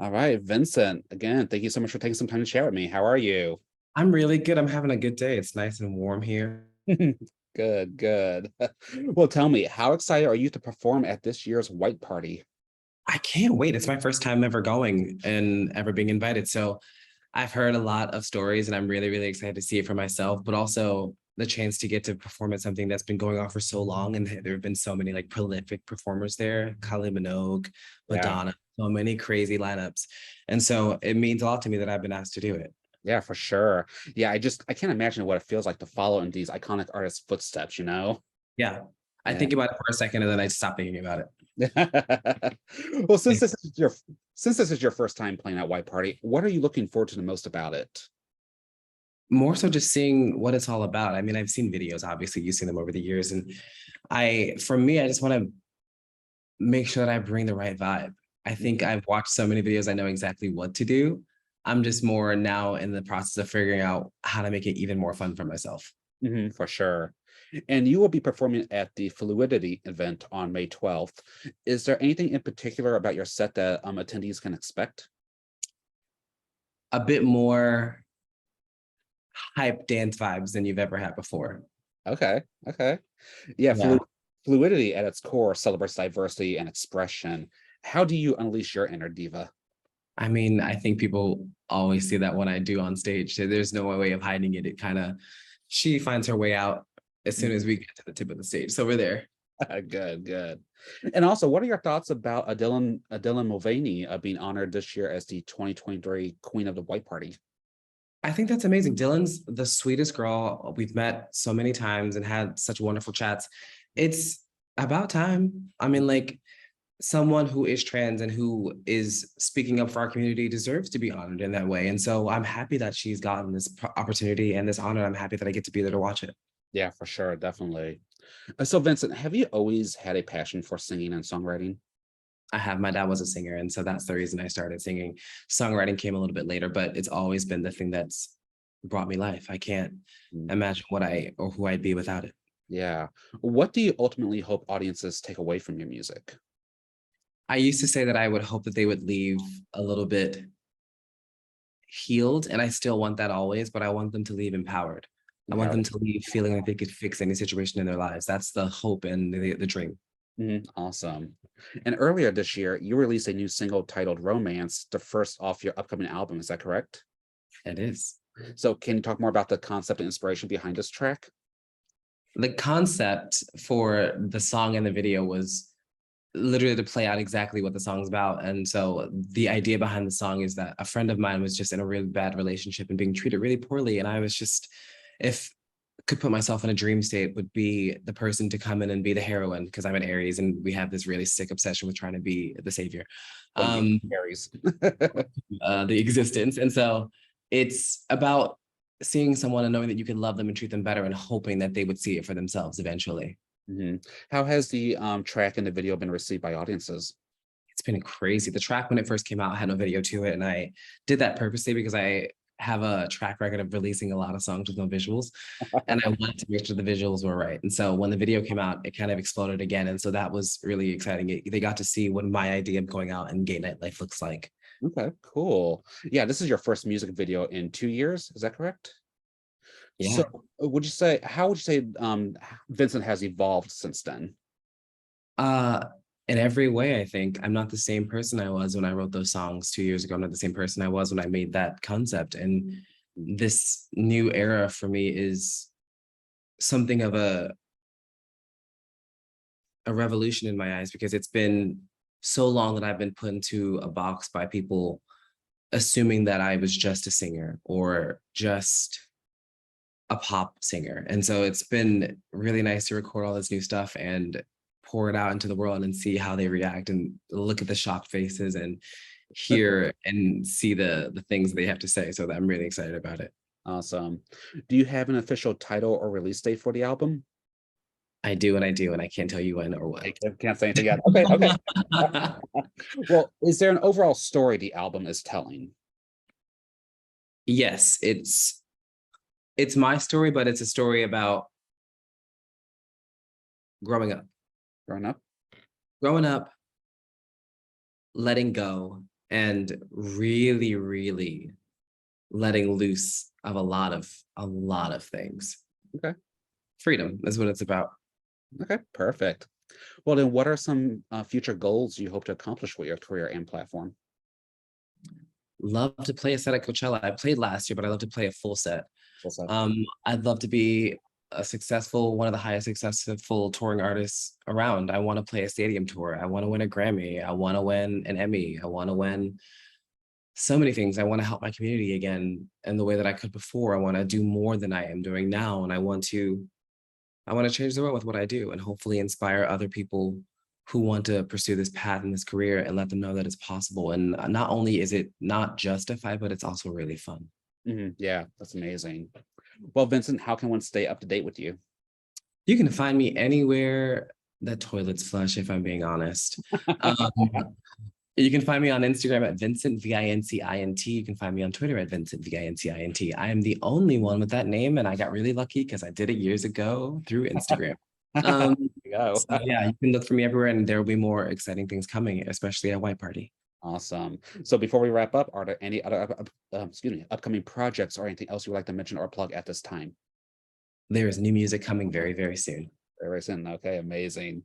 All right, Vincent, again, thank you so much for taking some time to share with me. How are you? I'm really good. I'm having a good day. It's nice and warm here. Good, good. Well, tell me, how excited are you to perform at this year's White Party? I can't wait. It's my first time ever going and ever being invited. So I've heard a lot of stories and I'm really, really excited to see it for myself, but also the chance to get to perform at something that's been going on for so long. And there have been so many like prolific performers there, Kylie Minogue, Yeah, Madonna, so many crazy lineups. And so it means a lot to me that I've been asked to do it. yeah, for sure. Yeah, I can't imagine what it feels like to follow in these iconic artists' footsteps, you know? Yeah. I Yeah. think about it for a second and then I stop thinking about it. Well, since this is your first time playing at White Party, what are you looking forward to the most about it? More so just seeing what it's all about. I mean, I've seen videos, obviously, you've seen them over the years. And for me, I just want to make sure that I bring the right vibe. I think I've watched so many videos, I know exactly what to do. I'm just more now in the process of figuring out how to make it even more fun for myself. For sure. And you will be performing at the Fluidity event on May 12th. Is there anything in particular about your set that attendees can expect? A bit more hype dance vibes than you've ever had before. Okay, okay. Yeah, Yeah. fluidity at its core celebrates diversity and expression. How do you unleash your inner diva? I mean, I think people always see that when I do on stage. So there's no way of hiding it. It kind of, she finds her way out as soon as we get to the tip of the stage. So we're there. Good, good. And also, what are your thoughts about Dylan Mulvaney being honored this year as the 2023 Queen of the White Party? I think that's amazing. Dylan's the sweetest girl. We've met so many times and had such wonderful chats. It's about time. I mean, like someone who is trans and who is speaking up for our community deserves to be honored in that way. And so I'm happy that she's gotten this opportunity and this honor. I'm happy that I get to be there to watch it. Yeah, for sure, definitely. So, Vincent, have you always had a passion for singing and songwriting? I have my dad was a singer, and so that's the reason I started singing. Songwriting came a little bit later, but it's always been the thing that's brought me life. I can't Mm, imagine what I or who I'd be without it. yeah. What do you ultimately hope audiences take away from your music? I used to say that I would hope that they would leave a little bit healed, and I still want that always, but I want them to leave empowered. I want them Empowered. to leave feeling like they could fix any situation in their lives. That's the hope and the dream. Awesome. And earlier this year, you released a new single titled Romance, the first off your upcoming album. Is that correct? It is. So, can you talk more about the concept and inspiration behind this track? The concept for the song and the video was literally to play out exactly what the song's about. And so the idea behind the song is that a friend of mine was just in a really bad relationship and being treated really poorly. And I was just, if could put myself in a dream state, would be the person to come in and be the heroine because I'm an Aries and we have this really sick obsession with trying to be the savior, Oh, yeah, um, Aries. the existence. And so it's about seeing someone and knowing that you can love them and treat them better and hoping that they would see it for themselves eventually. How has the track and the video been received by audiences? It's been crazy. The track when it first came out, I had no video to it, and I did that purposely because I have a track record of releasing a lot of songs with no visuals, and I wanted to make sure the visuals were right. And so when the video came out, it kind of exploded again, and so that was really exciting. They got to see what my idea of going out and gay nightlife looks like. Okay, cool. Yeah, this is your first music video in 2 years. Is that correct? So, Yeah. how would you say Vincent has evolved since then? Uh, in every way, I think I'm not the same person I was when I wrote those songs 2 years ago. I'm not the same person I was when I made that concept. And this new era for me is something of a revolution in my eyes because it's been so long that I've been put into a box by people assuming that I was just a singer or just a pop singer. And so it's been really nice to record all this new stuff and pour it out into the world and see how they react and look at the shocked faces and hear and see the things they have to say. So that I'm really excited about it. Awesome. Do you have an official title or release date for the album? I do and I do, and I can't tell you when or I what. can't say anything yet. Okay, okay. Well, is there an overall story the album is telling? Yes, it's my story, but it's a story about growing up. Growing up? Growing up, letting go, and really, really letting loose of a lot of things. Okay. Freedom is what it's about. Okay. Perfect. Well, then, what are some future goals you hope to accomplish with your career and platform? Love to play a set at Coachella. I played last year, but I love to play a full set. What's up? I'd love to be one of the highest successful touring artists around. I want to play a stadium tour. I want to win a Grammy. I want to win an Emmy. I want to win so many things. I want to help my community again in the way that I could before. I want to do more than I am doing now. And I want to change the world with what I do and hopefully inspire other people who want to pursue this path and this career and let them know that it's possible. And not only is it not justified, but it's also really fun. Yeah, that's amazing. Well, Vincent, how can one stay up to date with you? You can find me anywhere that toilets flush, if I'm being honest. Um, you can find me on Instagram at Vincent, VINCINT. You can find me on Twitter at Vincent, VINCINT. I am the only one with that name, and I got really lucky because I did it years ago through Instagram. There Um, you go. so yeah, you can look for me everywhere, and there will be more exciting things coming, especially at White Party. Awesome. So before we wrap up, are there any other upcoming projects or anything else you would like to mention or plug at this time? There is new music coming very, very soon. Very soon. Okay, amazing.